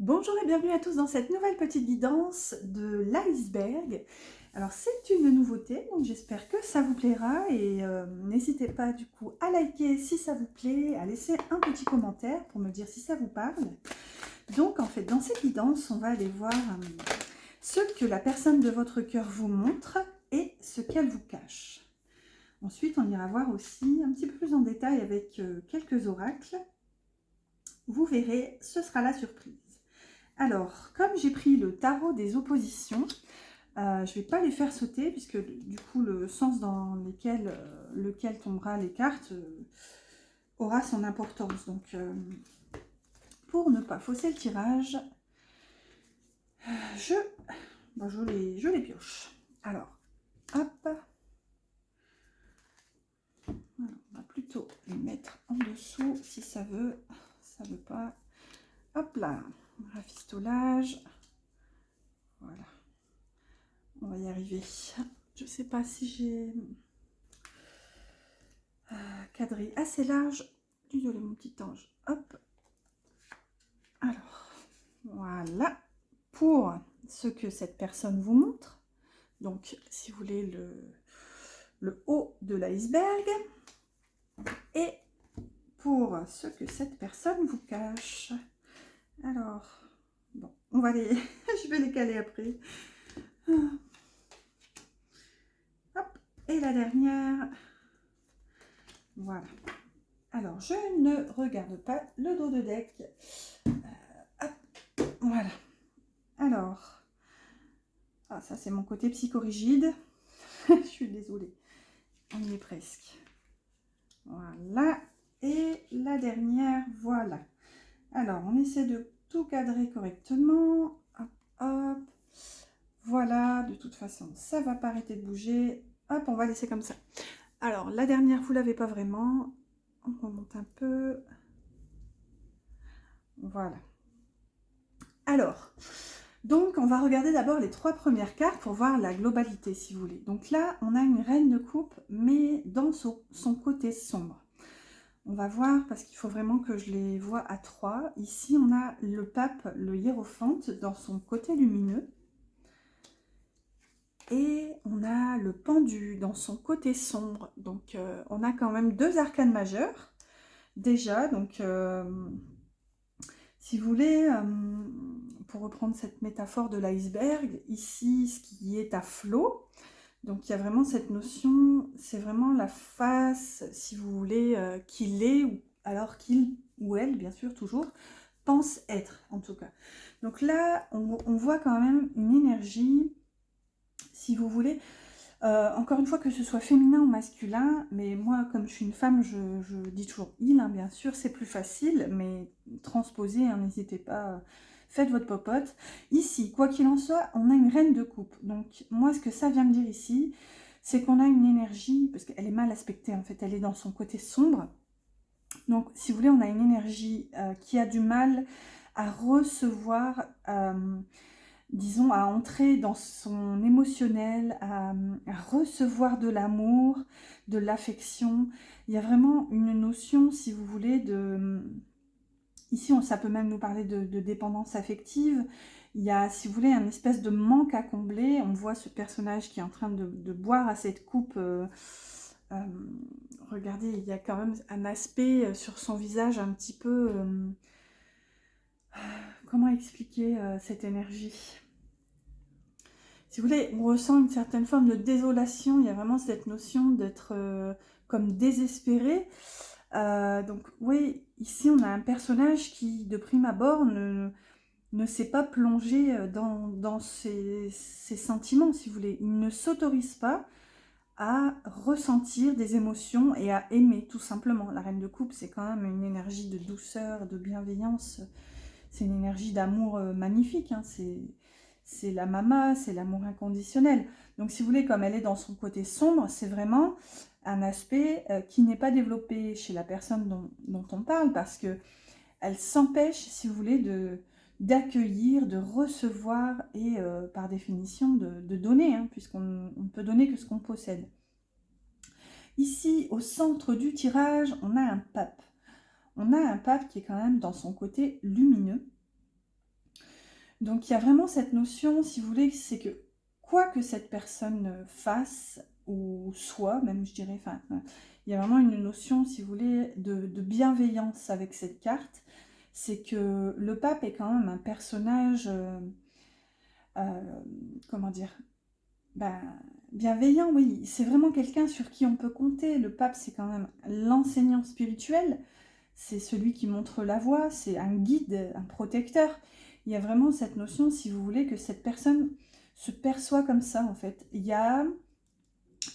Bonjour et bienvenue à tous dans cette nouvelle petite guidance de l'iceberg. Alors c'est une nouveauté, donc j'espère que ça vous plaira et n'hésitez pas du coup à liker si ça vous plaît, à laisser un petit commentaire pour me dire si ça vous parle. Donc en fait dans cette guidance on va aller voir ce que la personne de votre cœur vous montre et ce qu'elle vous cache. Ensuite on ira voir aussi un petit peu plus en détail avec quelques oracles. Vous verrez, ce sera la surprise. Alors, comme j'ai pris le tarot des oppositions, je ne vais pas les faire sauter, puisque du coup, le sens dans lequel tombera les cartes aura son importance. Donc, pour ne pas fausser le tirage, je les pioche. Alors, hop. Voilà, on va plutôt les mettre en dessous, si ça veut pas. Hop là, rafistolage. Voilà. On va y arriver. Je sais pas si j'ai cadré assez large. Désolé mon petit ange. Hop. Alors, voilà. Pour ce que cette personne vous montre. Donc, si vous voulez, le haut de l'iceberg. Et pour ce que cette personne vous cache. Alors, bon, on va les... je vais les caler après. Hop. Et la dernière. Voilà. Alors, je ne regarde pas le dos de deck. Hop, voilà. Alors, ça c'est mon côté psychorigide. Je suis désolée. On y est presque. Voilà. Et la dernière, voilà. Alors, on essaie de tout cadrer correctement. Hop, hop. Voilà, de toute façon, ça va pas arrêter de bouger. Hop, on va laisser comme ça. Alors, la dernière, vous l'avez pas vraiment. On remonte un peu. Voilà. Alors, donc on va regarder d'abord les 3 premières cartes pour voir la globalité, si vous voulez. Donc là, on a une reine de coupe, mais dans son côté sombre. On va voir, parce qu'il faut vraiment que je les vois à 3. Ici, on a le pape, le hiérophante, dans son côté lumineux. Et on a le pendu dans son côté sombre. Donc, on a quand même 2 arcanes majeures, déjà. Donc, si vous voulez, pour reprendre cette métaphore de l'iceberg, ici, ce qui est à flot, donc il y a vraiment cette notion, c'est vraiment la face, si vous voulez, qu'il est, ou alors qu'il ou elle, bien sûr, toujours, pense être, en tout cas. Donc là, on voit quand même une énergie, si vous voulez, encore une fois, que ce soit féminin ou masculin, mais moi, comme je suis une femme, je dis toujours il, hein, bien sûr, c'est plus facile, mais transposer, hein, n'hésitez pas, faites votre popote. Ici, quoi qu'il en soit, on a une reine de coupe. Donc, moi, ce que ça vient me dire ici, c'est qu'on a une énergie, parce qu'elle est mal aspectée, en fait, elle est dans son côté sombre. Donc, si vous voulez, on a une énergie qui a du mal à recevoir... disons, à entrer dans son émotionnel, à recevoir de l'amour, de l'affection. Il y a vraiment une notion, si vous voulez, de... Ici, ça peut même nous parler de dépendance affective. Il y a, si vous voulez, un espèce de manque à combler. On voit ce personnage qui est en train de boire à cette coupe. Regardez, il y a quand même un aspect sur son visage un petit peu... comment expliquer cette énergie ? Si vous voulez, on ressent une certaine forme de désolation. Il y a vraiment cette notion d'être comme désespéré. Donc oui, ici on a un personnage qui, de prime abord, ne s'est pas plongé dans ses sentiments, si vous voulez. Il ne s'autorise pas à ressentir des émotions et à aimer, tout simplement. La reine de coupe, c'est quand même une énergie de douceur, de bienveillance. C'est une énergie d'amour magnifique, hein. C'est la mama, c'est l'amour inconditionnel. Donc si vous voulez, comme elle est dans son côté sombre, c'est vraiment un aspect qui n'est pas développé chez la personne dont on parle, parce que elle s'empêche, si vous voulez, d'accueillir, de recevoir et par définition de donner, hein, puisqu'on ne peut donner que ce qu'on possède. Ici, au centre du tirage, on a un pape. On a un pape qui est quand même dans son côté lumineux. Donc il y a vraiment cette notion, si vous voulez, c'est que quoi que cette personne fasse ou soit, même je dirais, enfin, il y a vraiment une notion, si vous voulez, de bienveillance avec cette carte. C'est que le pape est quand même un personnage, comment dire, ben, bienveillant, oui. C'est vraiment quelqu'un sur qui on peut compter. Le pape, c'est quand même l'enseignant spirituel. C'est celui qui montre la voie, c'est un guide, un protecteur. Il y a vraiment cette notion, si vous voulez, que cette personne se perçoit comme ça, en fait. Il y a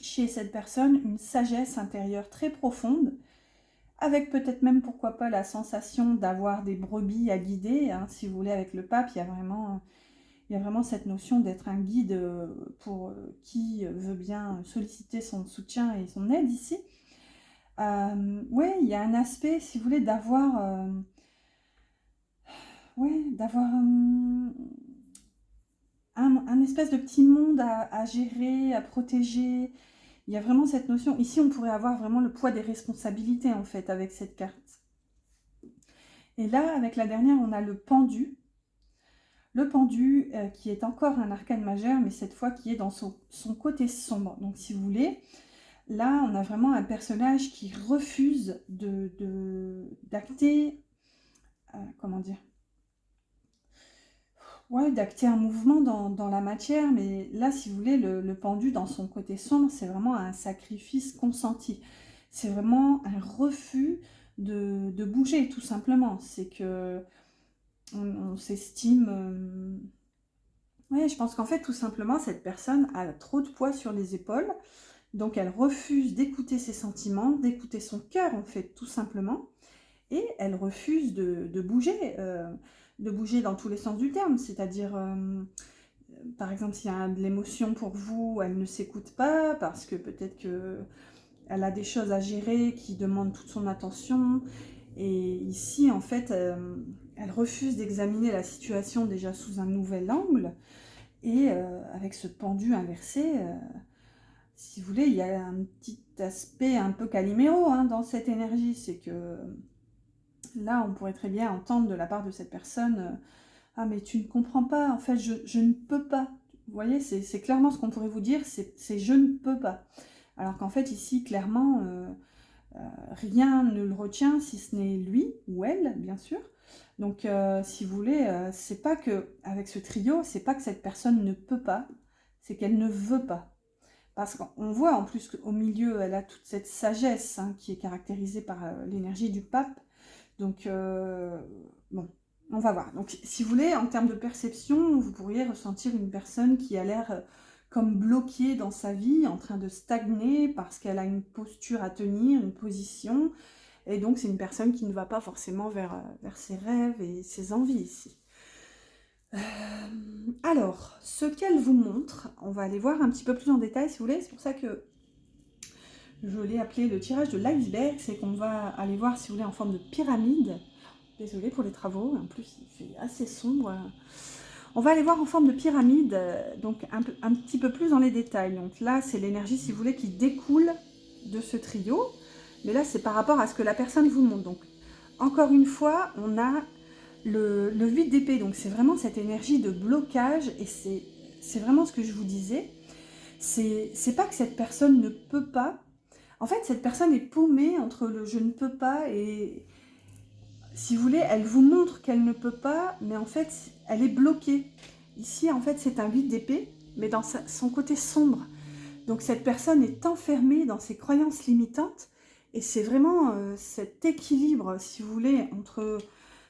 chez cette personne une sagesse intérieure très profonde, avec peut-être même, pourquoi pas, la sensation d'avoir des brebis à guider. Hein, si vous voulez, avec le pape, il y a vraiment cette notion d'être un guide pour qui veut bien solliciter son soutien et son aide ici. Oui, il y a un aspect, si vous voulez, d'avoir un espèce de petit monde à gérer, à protéger. Il y a vraiment cette notion. Ici, on pourrait avoir vraiment le poids des responsabilités, en fait, avec cette carte. Et là, avec la dernière, on a le pendu. Le pendu, qui est encore un arcane majeur, mais cette fois qui est dans son côté sombre. Donc, si vous voulez, là, on a vraiment un personnage qui refuse d'acter, comment dire, ouais, d'acter un mouvement dans la matière, mais là, si vous voulez, le pendu dans son côté sombre, c'est vraiment un sacrifice consenti. C'est vraiment un refus de bouger, tout simplement. C'est que on s'estime... Ouais, je pense qu'en fait, tout simplement, cette personne a trop de poids sur les épaules, donc elle refuse d'écouter ses sentiments, d'écouter son cœur, en fait, tout simplement. Et elle refuse de bouger dans tous les sens du terme, c'est-à-dire, par exemple, s'il y a de l'émotion pour vous, elle ne s'écoute pas, parce que peut-être qu'elle a des choses à gérer qui demandent toute son attention, et ici, en fait, elle refuse d'examiner la situation déjà sous un nouvel angle, et avec ce pendu inversé, si vous voulez, il y a un petit aspect un peu Calimero hein, dans cette énergie, c'est que là, on pourrait très bien entendre de la part de cette personne ah, mais tu ne comprends pas, en fait, je ne peux pas. Vous voyez, c'est clairement ce qu'on pourrait vous dire, c'est je ne peux pas. Alors qu'en fait, ici, clairement, rien ne le retient si ce n'est lui ou elle, bien sûr. Donc, si vous voulez, c'est pas que, avec ce trio, c'est pas que cette personne ne peut pas, c'est qu'elle ne veut pas. Parce qu'on voit en plus qu'au milieu, elle a toute cette sagesse hein, qui est caractérisée par l'énergie du pape. Donc, bon, on va voir. Donc, si vous voulez, en termes de perception, vous pourriez ressentir une personne qui a l'air comme bloquée dans sa vie, en train de stagner parce qu'elle a une posture à tenir, une position. Et donc, c'est une personne qui ne va pas forcément vers ses rêves et ses envies ici. Alors, ce qu'elle vous montre, on va aller voir un petit peu plus en détail si vous voulez. C'est pour ça que je l'ai appelé le tirage de l'iceberg. C'est qu'on va aller voir si vous voulez en forme de pyramide. Désolée pour les travaux, en plus il fait assez sombre. On va aller voir en forme de pyramide, donc un petit peu plus dans les détails. Donc là, c'est l'énergie, si vous voulez, qui découle de ce trio. Mais là, c'est par rapport à ce que la personne vous montre. Donc, encore une fois, on a le 8 d'épée. Donc, c'est vraiment cette énergie de blocage. Et c'est vraiment ce que je vous disais. C'est pas que cette personne ne peut pas. En fait, cette personne est paumée entre le je ne peux pas et... Si vous voulez, elle vous montre qu'elle ne peut pas, mais en fait, elle est bloquée. Ici, en fait, c'est un 8 d'épée, mais dans son côté sombre. Donc, cette personne est enfermée dans ses croyances limitantes. Et c'est vraiment cet équilibre, si vous voulez, entre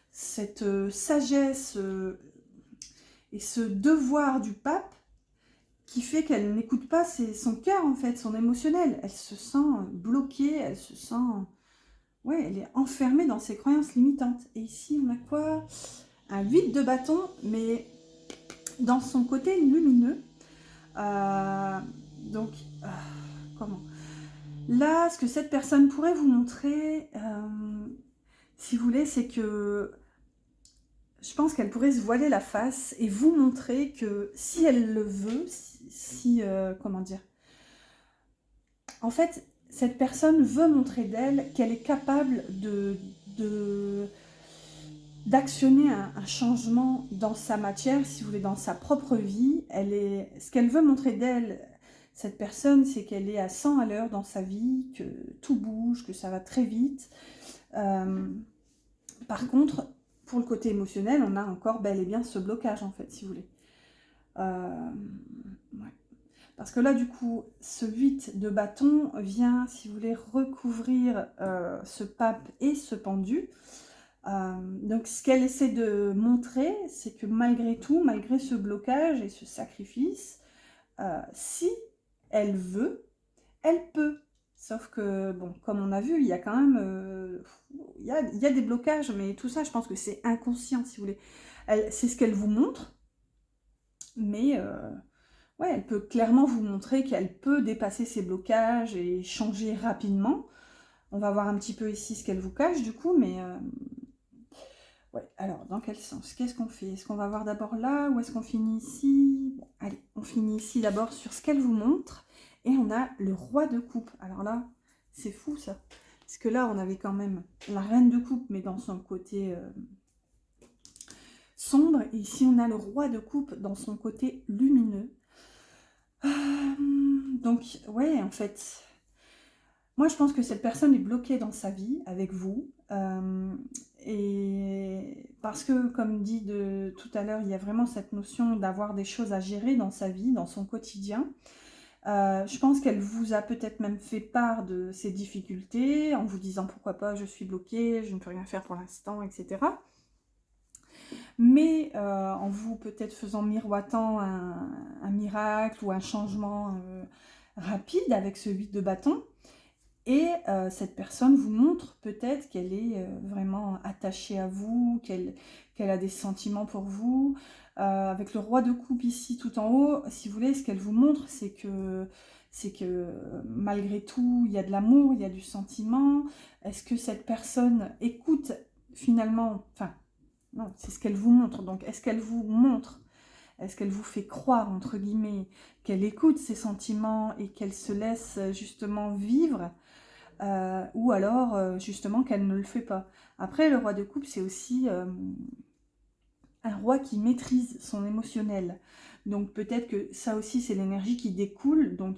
cette sagesse et ce devoir du pape qui fait qu'elle n'écoute pas son cœur, en fait, son émotionnel. Elle se sent bloquée, elle se sent... Ouais, elle est enfermée dans ses croyances limitantes. Et ici, on a quoi? Un 8 de bâton, mais dans son côté lumineux. Donc, comment? Là, ce que cette personne pourrait vous montrer, si vous voulez, c'est que je pense qu'elle pourrait se voiler la face et vous montrer que si elle le veut, comment dire? En fait, cette personne veut montrer d'elle qu'elle est capable de d'actionner un changement dans sa matière, si vous voulez, dans sa propre vie. Ce qu'elle veut montrer d'elle, cette personne, c'est qu'elle est à 100 à l'heure dans sa vie, que tout bouge, que ça va très vite. Par contre, pour le côté émotionnel, on a encore bel et bien ce blocage, en fait, si vous voulez. Ouais. Parce que là, du coup, ce 8 de bâton vient, si vous voulez, recouvrir ce pape et ce pendu. Donc, ce qu'elle essaie de montrer, c'est que malgré tout, malgré ce blocage et ce sacrifice, si elle veut, elle peut. Sauf que, bon, comme on a vu, il y a quand même il y a des blocages, mais tout ça, je pense que c'est inconscient, si vous voulez. C'est ce qu'elle vous montre, mais ouais, elle peut clairement vous montrer qu'elle peut dépasser ses blocages et changer rapidement. On va voir un petit peu ici ce qu'elle vous cache, du coup, mais ouais, alors, dans quel sens? Qu'est-ce qu'on fait? Est-ce qu'on va voir d'abord là ou est-ce qu'on finit ici? Bon, allez, on finit ici d'abord sur ce qu'elle vous montre. Et on a le roi de coupe. Alors là, c'est fou ça. Parce que là, on avait quand même la reine de coupe, mais dans son côté sombre. Et ici, on a le roi de coupe dans son côté lumineux. Donc, ouais, en fait, moi, je pense que cette personne est bloquée dans sa vie avec vous. Et parce que, comme dit tout à l'heure, il y a vraiment cette notion d'avoir des choses à gérer dans sa vie, dans son quotidien. Je pense qu'elle vous a peut-être même fait part de ses difficultés en vous disant pourquoi pas je suis bloquée, je ne peux rien faire pour l'instant, etc. Mais en vous peut-être faisant miroitant un miracle ou un changement rapide avec ce 8 de bâton. Et cette personne vous montre peut-être qu'elle est vraiment attachée à vous, qu'elle a des sentiments pour vous. Avec le roi de coupe ici tout en haut, si vous voulez, ce qu'elle vous montre, c'est que malgré tout, il y a de l'amour, il y a du sentiment. Est-ce que cette personne écoute finalement, enfin, non, c'est ce qu'elle vous montre. Donc, est-ce qu'elle vous montre, est-ce qu'elle vous fait croire, entre guillemets, qu'elle écoute ses sentiments et qu'elle se laisse justement vivre ou alors justement qu'elle ne le fait pas. Après, le roi de coupe, c'est aussi un roi qui maîtrise son émotionnel. Donc peut-être que ça aussi, c'est l'énergie qui découle. Donc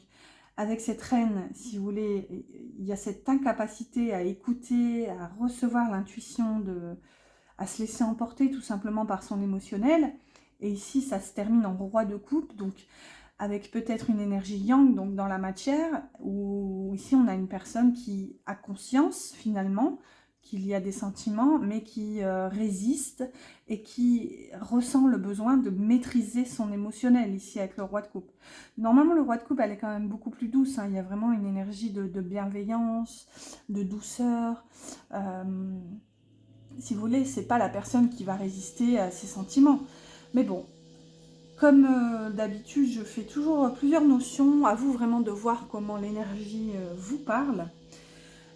avec cette reine, si vous voulez, il y a cette incapacité à écouter, à recevoir l'intuition, à se laisser emporter tout simplement par son émotionnel. Et ici, ça se termine en roi de coupe. Donc avec peut-être une énergie yang, donc dans la matière, où ici on a une personne qui a conscience finalement qu'il y a des sentiments, mais qui résiste et qui ressent le besoin de maîtriser son émotionnel, ici avec le roi de coupe. Normalement, le roi de coupe, elle est quand même beaucoup plus douce, hein. Il y a vraiment une énergie de bienveillance, de douceur. Si vous voulez, c'est pas la personne qui va résister à ses sentiments. Mais bon, comme d'habitude, je fais toujours plusieurs notions, à vous vraiment de voir comment l'énergie vous parle.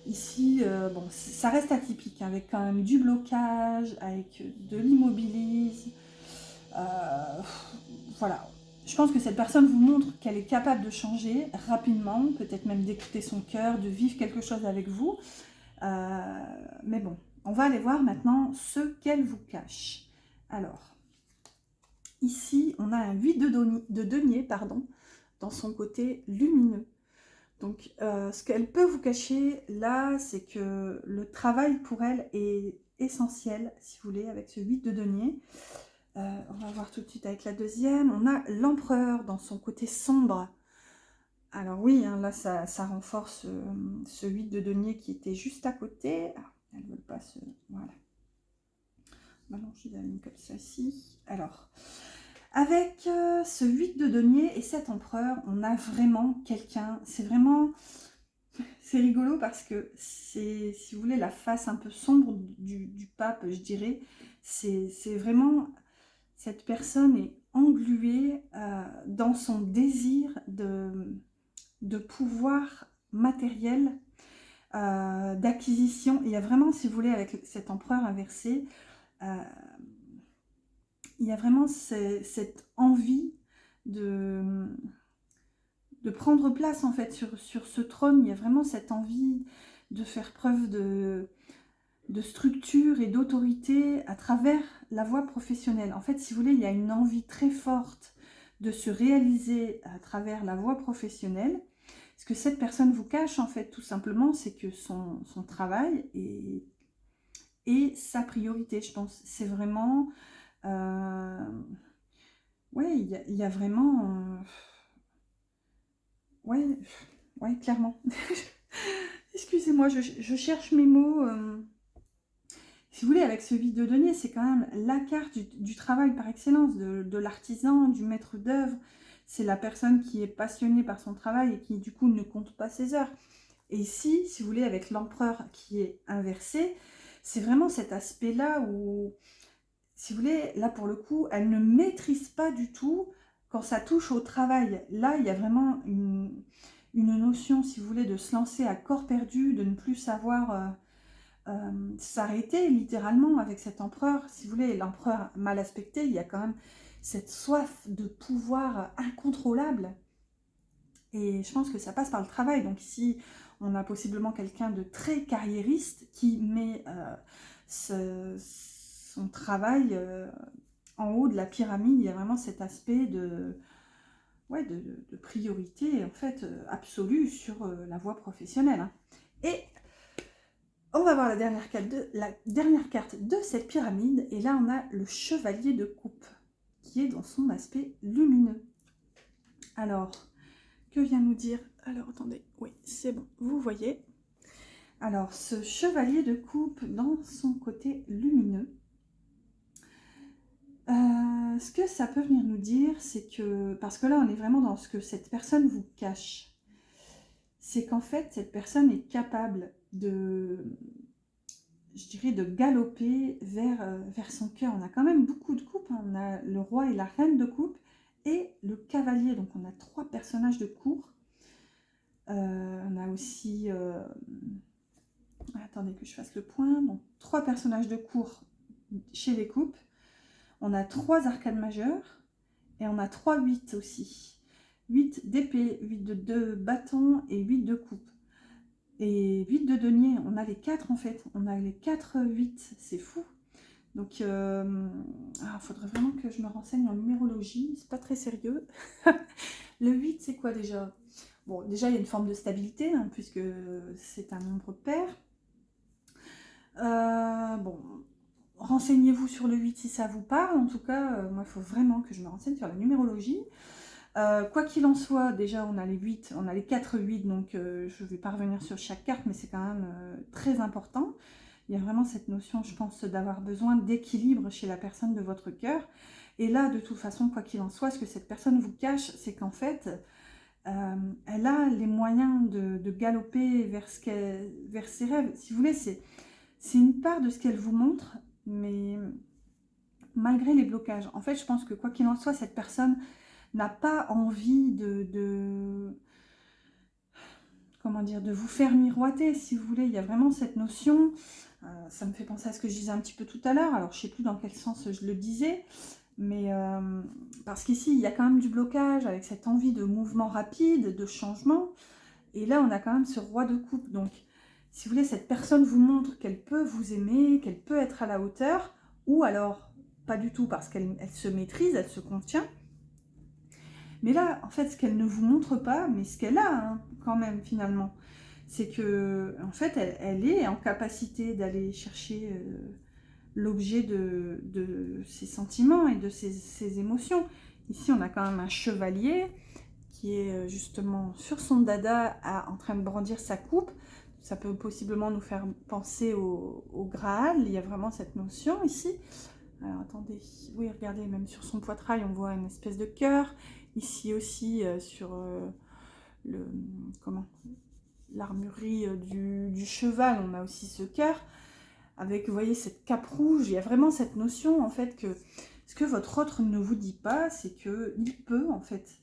Ici, bon, ça reste atypique, hein, avec quand même du blocage, avec de l'immobilise. Voilà. Je pense que cette personne vous montre qu'elle est capable de changer rapidement, peut-être même d'écouter son cœur, de vivre quelque chose avec vous. Mais bon, on va aller voir maintenant ce qu'elle vous cache. Alors, ici, on a un 8 de denier, pardon, dans son côté lumineux. Donc, ce qu'elle peut vous cacher là, c'est que le travail pour elle est essentiel, si vous voulez, avec ce 8 de denier. On va voir tout de suite avec la deuxième. On a l'empereur dans son côté sombre. Alors oui, hein, là, ça renforce ce 8 de denier qui était juste à côté. Ah, elles ne veulent pas se... Voilà. Maintenant, je l'ai mis comme ça ici. Alors... Avec ce 8 de denier et cet empereur, on a vraiment quelqu'un, c'est vraiment, c'est rigolo parce que c'est, si vous voulez, la face un peu sombre du pape, je dirais. C'est vraiment, cette personne est engluée dans son désir de pouvoir matériel, d'acquisition. Il y a vraiment, si vous voulez, avec cet empereur inversé, il y a vraiment cette envie de prendre place en fait sur ce trône. Il y a vraiment cette envie de faire preuve de structure et d'autorité à travers la voie professionnelle. En fait, si vous voulez, il y a une envie très forte de se réaliser à travers la voie professionnelle. Ce que cette personne vous cache, en fait, tout simplement, c'est que son travail est sa priorité, je pense. C'est vraiment... ouais, il y a vraiment... ouais, ouais, clairement. Excusez-moi, je cherche mes mots. Si vous voulez, avec ce vide de denier, c'est quand même la carte du travail par excellence, de l'artisan, du maître d'œuvre. C'est la personne qui est passionnée par son travail et qui, du coup, ne compte pas ses heures. Et ici, si vous voulez, avec l'empereur qui est inversé, c'est vraiment cet aspect-là où, si vous voulez, là, pour le coup, elle ne maîtrise pas du tout quand ça touche au travail. Là, il y a vraiment une notion, si vous voulez, de se lancer à corps perdu, de ne plus savoir... s'arrêter littéralement avec cet empereur. Si vous voulez, l'empereur mal aspecté, il y a quand même cette soif de pouvoir incontrôlable. Et je pense que ça passe par le travail. Donc ici, on a possiblement quelqu'un de très carriériste qui met son travail en haut de la pyramide. Il y a vraiment cet aspect ouais, de priorité en fait absolue sur la voie professionnelle. Hein. Et on va voir la dernière carte de cette pyramide. Et là, on a le chevalier de coupe, qui est dans son aspect lumineux. Alors, que vient nous dire... Alors, attendez. Oui, c'est bon. Vous voyez. Alors, ce chevalier de coupe, dans son côté lumineux, ce que ça peut venir nous dire, c'est que... Parce que là, on est vraiment dans ce que cette personne vous cache. C'est qu'en fait, cette personne est capable de... je dirais, de galoper vers son cœur. On a quand même beaucoup de coupes. Hein. On a le roi et la reine de coupe et le cavalier. Donc, on a 3 personnages de cour. On a aussi... attendez que je fasse le point. Donc, 3 personnages de cour chez les coupes. On a 3 arcades majeures. Et on a 3 8 aussi. 8 d'épée, 8 de bâton et 8 de coupe. Et 8 de denier, on a les 4 en fait, on a les 4 8, c'est fou. Donc, faudrait vraiment que je me renseigne en numérologie, c'est pas très sérieux. Le 8, c'est quoi déjà? Bon, déjà, il y a une forme de stabilité, hein, puisque c'est un nombre pair. Bon, renseignez-vous sur le 8 si ça vous parle. En tout cas, moi, il faut vraiment que je me renseigne sur la numérologie. Quoi qu'il en soit, déjà on a les 8, on a les 4 8, donc je ne vais pas revenir sur chaque carte, mais c'est quand même très important. Il y a vraiment cette notion, je pense, d'avoir besoin d'équilibre chez la personne de votre cœur. Et là, de toute façon, quoi qu'il en soit, ce que cette personne vous cache, c'est qu'en fait, elle a les moyens de galoper vers ses rêves. Si vous voulez, c'est une part de ce qu'elle vous montre, mais malgré les blocages. En fait, je pense que quoi qu'il en soit, cette personne n'a pas envie comment dire, de vous faire miroiter, si vous voulez. Il y a vraiment cette notion, ça me fait penser à ce que je disais un petit peu tout à l'heure, alors je ne sais plus dans quel sens je le disais, mais parce qu'ici, il y a quand même du blocage avec cette envie de mouvement rapide, de changement, et là, on a quand même ce roi de coupe. Donc, si vous voulez, cette personne vous montre qu'elle peut vous aimer, qu'elle peut être à la hauteur, ou alors pas du tout, parce qu'elle se maîtrise, elle se contient. Mais là, en fait, ce qu'elle ne vous montre pas, mais ce qu'elle a hein, quand même finalement, c'est que en fait, elle est en capacité d'aller chercher l'objet de ses sentiments et de ses émotions. Ici, on a quand même un chevalier qui est justement sur son dada en train de brandir sa coupe. Ça peut possiblement nous faire penser au Graal. Il y a vraiment cette notion ici. Alors attendez, oui, regardez, même sur son poitrail, on voit une espèce de cœur. Ici aussi, sur l'armurerie du cheval, on a aussi ce cœur. Avec, vous voyez, cette cape rouge. Il y a vraiment cette notion, en fait, que ce que votre autre ne vous dit pas, c'est qu'il peut, en fait.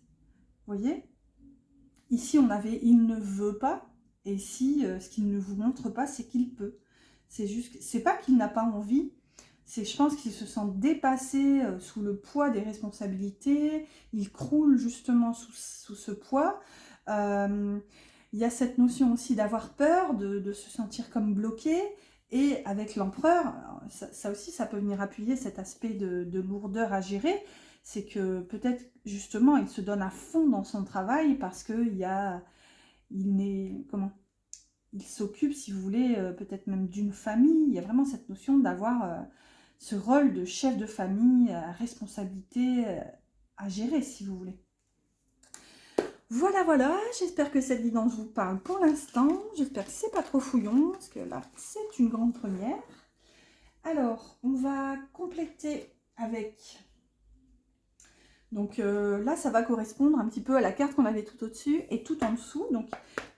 Vous voyez? Ici, on avait « il ne veut pas ». Et ici, ce qu'il ne vous montre pas, c'est qu'il peut. C'est juste, c'est pas qu'il n'a pas envie, je pense qu'il se sent dépassé sous le poids des responsabilités, il croule justement sous ce poids. Il y a cette notion aussi d'avoir peur, de se sentir comme bloqué, Et avec l'empereur, ça aussi, ça peut venir appuyer cet aspect de lourdeur à gérer. C'est que peut-être, justement, il se donne à fond dans son travail parce qu'il il s'occupe, si vous voulez, peut-être même d'une famille. Il y a vraiment cette notion d'avoir ce rôle de chef de famille, responsabilité à gérer, si vous voulez. Voilà, voilà, j'espère que cette guidance vous parle pour l'instant. J'espère que c'est pas trop fouillon, parce que là, c'est une grande première. Alors, on va compléter avec... Donc là, ça va correspondre un petit peu à la carte qu'on avait tout au-dessus et tout en dessous. Donc,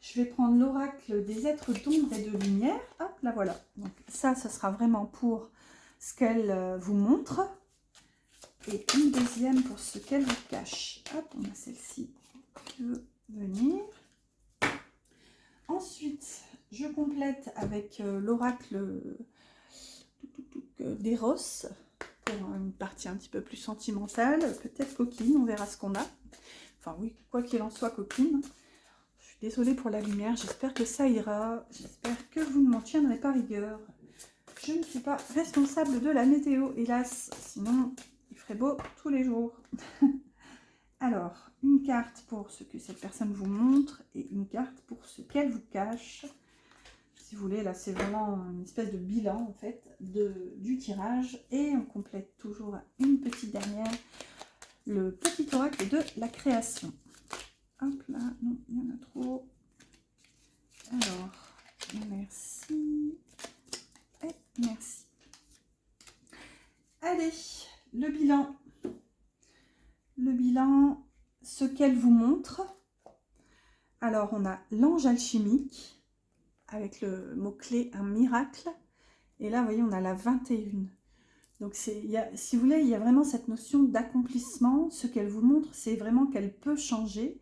je vais prendre l'oracle des êtres d'ombre et de lumière. Hop, là voilà. Donc ça, ce sera vraiment pour ce qu'elle vous montre. Et une deuxième pour ce qu'elle vous cache. Hop, on a celle-ci qui veut venir. Ensuite, je complète avec l'oracle d'Eros. Pour une partie un petit peu plus sentimentale, peut-être coquine, on verra ce qu'on a. Enfin oui, quoi qu'il en soit, coquine. Je suis désolée pour la lumière, j'espère que ça ira. J'espère que vous ne m'en tiendrez pas rigueur. Je ne suis pas responsable de la météo, hélas. Sinon, il ferait beau tous les jours. Alors, une carte pour ce que cette personne vous montre et une carte pour ce qu'elle vous cache. Si vous voulez, là, c'est vraiment une espèce de bilan, en fait, du tirage. Et on complète toujours une petite dernière, le petit oracle de la création. Hop là, non, il y en a trop. Alors, merci. Et merci. Allez, le bilan. Le bilan, ce qu'elle vous montre. Alors, on a l'ange alchimique, avec le mot-clé un miracle. Et là, vous voyez, on a la 21. Donc, si vous voulez, il y a vraiment cette notion d'accomplissement. Ce qu'elle vous montre, c'est vraiment qu'elle peut changer.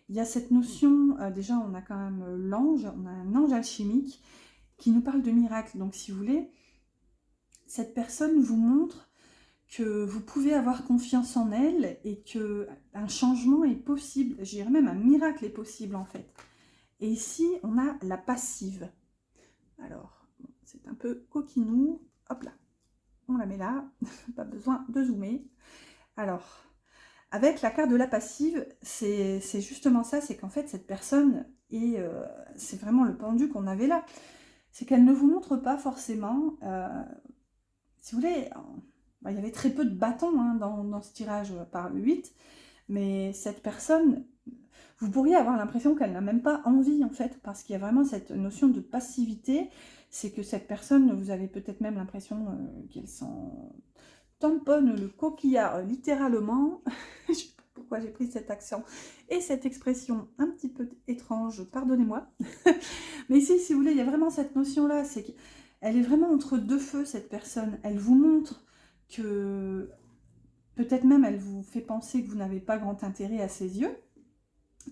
Il y a cette notion, déjà, on a quand même l'ange, on a un ange alchimique qui nous parle de miracle. Donc, si vous voulez, cette personne vous montre que vous pouvez avoir confiance en elle et qu'un changement est possible. Je dirais même un miracle est possible, en fait. Et ici, on a la passive. Alors, c'est un peu coquinou. Hop là, on la met là. Pas besoin de zoomer. Alors, avec la carte de la passive, c'est justement ça. C'est qu'en fait, cette personne, et c'est vraiment le pendu qu'on avait là, c'est qu'elle ne vous montre pas forcément... si vous voulez, il y avait très peu de bâtons hein, dans ce tirage par le 8. Mais cette personne... Vous pourriez avoir l'impression qu'elle n'a même pas envie, en fait, parce qu'il y a vraiment cette notion de passivité. C'est que cette personne, vous avez peut-être même l'impression qu'elle s'en tamponne le coquillard, littéralement. Je sais pas pourquoi j'ai pris cet accent et cette expression un petit peu étrange, pardonnez-moi. Mais ici, si vous voulez, il y a vraiment cette notion-là, c'est qu'elle est vraiment entre deux feux, cette personne. Elle vous montre que... Peut-être même, elle vous fait penser que vous n'avez pas grand intérêt à ses yeux,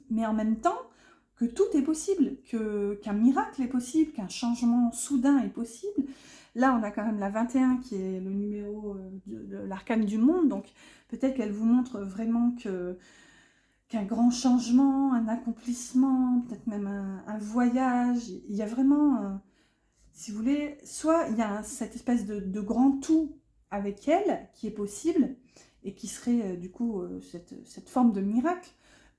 mais en même temps que tout est possible, qu'un miracle est possible, qu'un changement soudain est possible. Là, on a quand même la 21 qui est le numéro de l'arcane du monde, donc peut-être qu'elle vous montre vraiment qu'un grand changement, un accomplissement, peut-être même un voyage. Il y a vraiment, si vous voulez, soit il y a cette espèce de grand tout avec elle qui est possible et qui serait du coup cette forme de miracle,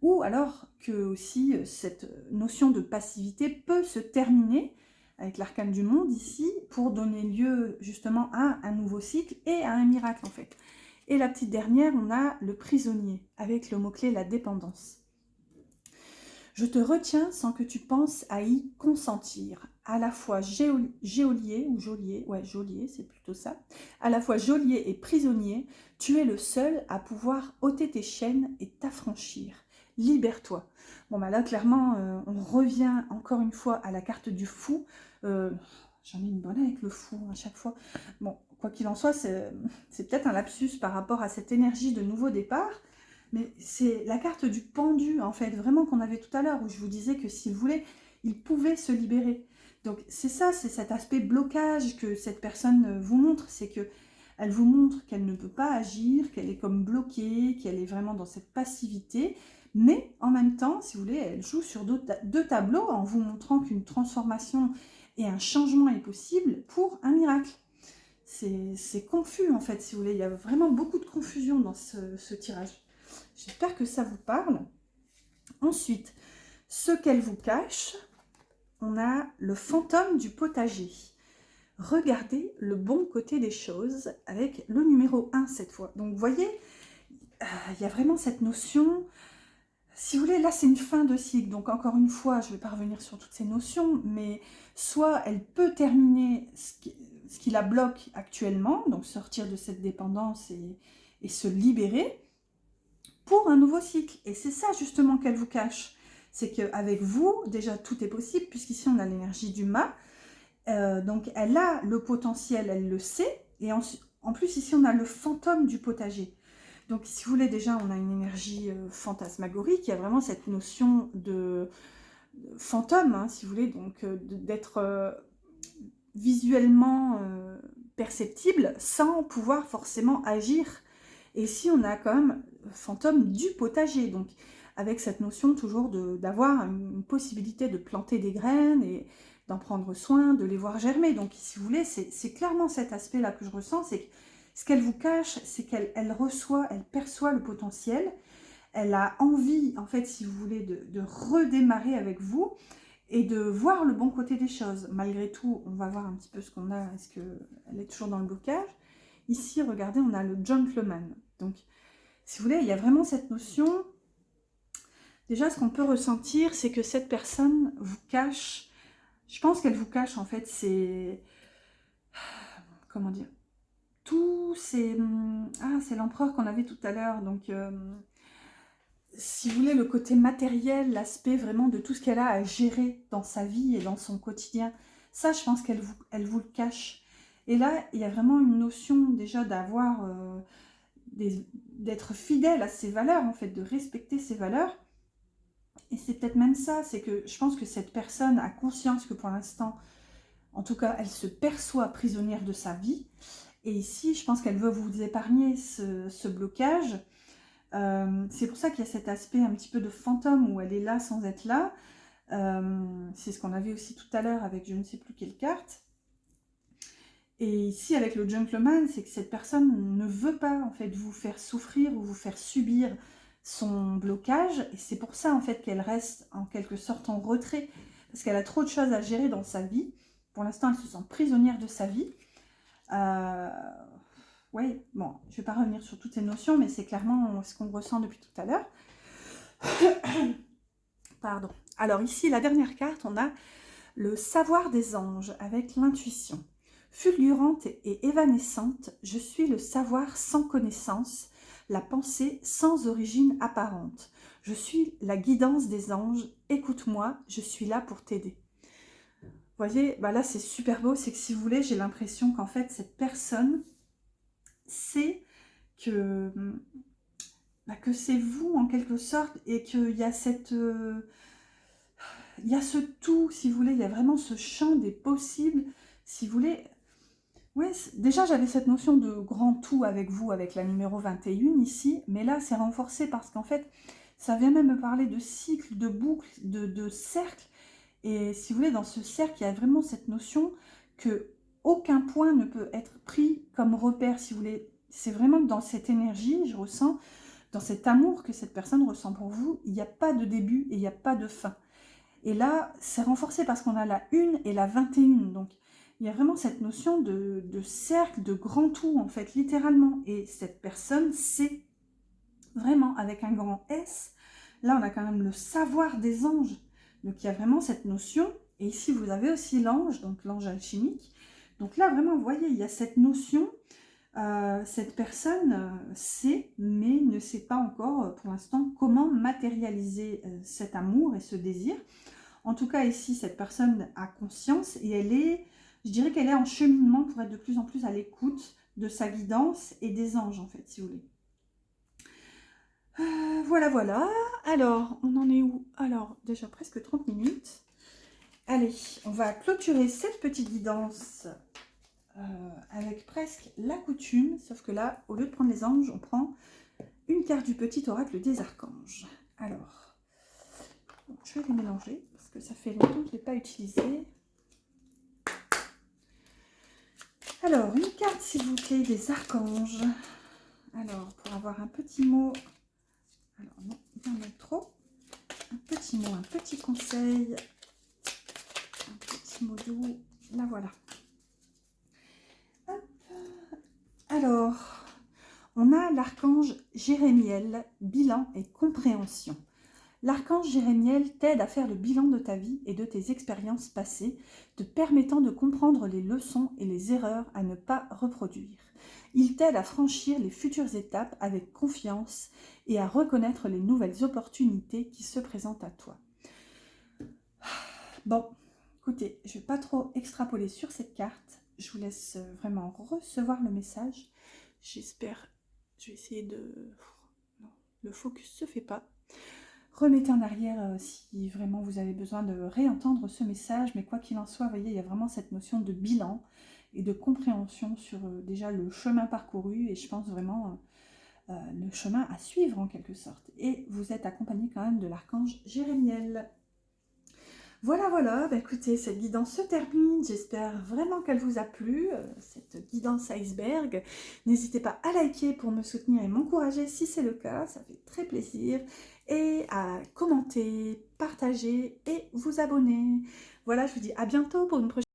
ou alors que aussi cette notion de passivité peut se terminer avec l'arcane du monde ici pour donner lieu justement à un nouveau cycle et à un miracle en fait. Et la petite dernière, on a le prisonnier avec le mot-clé la dépendance. Je te retiens sans que tu penses à y consentir. À la fois geôlier, ou geôlier, ouais, geôlier, c'est plutôt ça. À la fois geôlier et prisonnier, tu es le seul à pouvoir ôter tes chaînes et t'affranchir. Libère-toi. Bon, bah là, clairement, on revient encore une fois à la carte du fou. J'en ai une bonne avec le fou à chaque fois. Bon, quoi qu'il en soit, c'est peut-être un lapsus par rapport à cette énergie de nouveau départ. Mais c'est la carte du pendu, en fait, vraiment qu'on avait tout à l'heure, où je vous disais que s'il voulait, il pouvait se libérer. Donc c'est ça, c'est cet aspect blocage que cette personne vous montre, c'est que elle vous montre qu'elle ne peut pas agir, qu'elle est comme bloquée, qu'elle est vraiment dans cette passivité, mais en même temps, si vous voulez, elle joue sur deux tableaux en vous montrant qu'une transformation et un changement est possible pour un miracle. C'est confus en fait, si vous voulez. Il y a vraiment beaucoup de confusion dans ce tirage. J'espère que ça vous parle. Ensuite, ce qu'elle vous cache, on a le fantôme du potager. Regardez le bon côté des choses avec le numéro 1 cette fois. Donc vous voyez, il y a vraiment cette notion, si vous voulez, là c'est une fin de cycle. Donc encore une fois, je ne vais pas revenir sur toutes ces notions, mais soit elle peut terminer ce qui la bloque actuellement, donc sortir de cette dépendance et se libérer pour un nouveau cycle. Et c'est ça justement qu'elle vous cache. C'est qu'avec vous, déjà tout est possible, puisqu'ici on a l'énergie du mât. Donc elle a le potentiel, elle le sait. Et en plus ici on a le fantôme du potager. Donc si vous voulez, déjà on a une énergie fantasmagorique. Il y a vraiment cette notion de fantôme, hein, si vous voulez, donc d'être visuellement perceptible sans pouvoir forcément agir. Et ici on a quand même le fantôme du potager, donc avec cette notion toujours d'avoir une possibilité de planter des graines et d'en prendre soin, de les voir germer. Donc si vous voulez, c'est clairement cet aspect-là que je ressens, c'est que ce qu'elle vous cache, c'est qu'elle reçoit, elle perçoit le potentiel, elle a envie, en fait, si vous voulez, de redémarrer avec vous et de voir le bon côté des choses. Malgré tout, on va voir un petit peu ce qu'on a, est-ce qu'elle est toujours dans le blocage. Ici, regardez, on a le gentleman. Donc, si vous voulez, il y a vraiment cette notion. Déjà, ce qu'on peut ressentir, c'est que cette personne vous cache, je pense qu'elle vous cache, en fait, c'est... Comment dire? Tout, c'est... Ah, c'est l'empereur qu'on avait tout à l'heure, donc... si vous voulez, le côté matériel, l'aspect vraiment de tout ce qu'elle a à gérer dans sa vie et dans son quotidien, ça, je pense elle vous le cache. Et là, il y a vraiment une notion déjà d'avoir, d'être fidèle à ses valeurs, en fait, de respecter ses valeurs. Et c'est peut-être même ça, c'est que je pense que cette personne a conscience que pour l'instant, en tout cas, elle se perçoit prisonnière de sa vie. Et ici, je pense qu'elle veut vous épargner ce blocage. C'est pour ça qu'il y a cet aspect un petit peu de fantôme où elle est là sans être là. C'est ce qu'on avait aussi tout à l'heure avec je ne sais plus quelle carte. Et ici avec le gentleman, c'est que cette personne ne veut pas en fait vous faire souffrir ou vous faire subir son blocage. Et c'est pour ça en fait qu'elle reste en quelque sorte en retrait. Parce qu'elle a trop de choses à gérer dans sa vie. Pour l'instant, elle se sent prisonnière de sa vie. Oui, bon, je ne vais pas revenir sur toutes ces notions, mais c'est clairement ce qu'on ressent depuis tout à l'heure. Pardon. Alors ici, la dernière carte, on a le savoir des anges avec l'intuition. Fulgurante et évanescente, je suis le savoir sans connaissance, la pensée sans origine apparente. Je suis la guidance des anges, écoute-moi, je suis là pour t'aider. Vous voyez, bah là c'est super beau, c'est que si vous voulez, j'ai l'impression qu'en fait cette personne sait que c'est vous en quelque sorte et qu'il y a cette... il y a ce tout, si vous voulez, il y a vraiment ce champ des possibles, si vous voulez. Ouais, déjà j'avais cette notion de grand tout avec vous, avec la numéro 21 ici, mais là c'est renforcé parce qu'en fait, ça vient même me parler de cycle, de boucle, de cercle. Et si vous voulez, dans ce cercle, il y a vraiment cette notion que aucun point ne peut être pris comme repère, si vous voulez. C'est vraiment dans cette énergie, je ressens, dans cet amour que cette personne ressent pour vous, il n'y a pas de début et il n'y a pas de fin. Et là, c'est renforcé parce qu'on a la 1 et la 21. Donc, il y a vraiment cette notion de cercle, de grand tout, en fait, littéralement. Et cette personne, c'est vraiment, avec un grand S, là, on a quand même le savoir des anges. Donc, il y a vraiment cette notion. Et ici, vous avez aussi l'ange, donc l'ange alchimique. Donc là, vraiment, vous voyez, il y a cette notion. Cette personne sait, mais ne sait pas encore pour l'instant comment matérialiser cet amour et ce désir. En tout cas, ici, cette personne a conscience et elle est, je dirais qu'elle est en cheminement pour être de plus en plus à l'écoute de sa guidance et des anges, en fait, si vous voulez. Voilà, voilà. Alors, on en est où? Alors, déjà presque 30 minutes. Allez, on va clôturer cette petite guidance avec presque la coutume, sauf que là, au lieu de prendre les anges, on prend une carte du petit oracle des archanges. Alors, je vais les mélanger, parce que ça fait longtemps que je ne l'ai pas utilisé. Alors, une carte, s'il vous plaît, des archanges. Alors, pour avoir un petit mot, alors non, bien mettre trop. Un petit mot, un petit conseil, un petit mot doux. Là, voilà. Hop. Alors, on a l'archange Jérémiel, bilan et compréhension. L'archange Jérémiel t'aide à faire le bilan de ta vie et de tes expériences passées, te permettant de comprendre les leçons et les erreurs à ne pas reproduire. Il t'aide à franchir les futures étapes avec confiance et à reconnaître les nouvelles opportunités qui se présentent à toi. Bon, écoutez, je ne vais pas trop extrapoler sur cette carte. Je vous laisse vraiment recevoir le message. J'espère, je vais essayer de... Non, le focus ne se fait pas. Remettez en arrière si vraiment vous avez besoin de réentendre ce message, mais quoi qu'il en soit, vous voyez, il y a vraiment cette notion de bilan et de compréhension sur déjà le chemin parcouru et je pense vraiment le chemin à suivre en quelque sorte. Et vous êtes accompagné quand même de l'archange Jérémiel. Voilà, voilà, bah écoutez, cette guidance se termine, j'espère vraiment qu'elle vous a plu, cette guidance iceberg. N'hésitez pas à liker pour me soutenir et m'encourager si c'est le cas, ça fait très plaisir. Et à commenter, partager et vous abonner. Voilà, je vous dis à bientôt pour une prochaine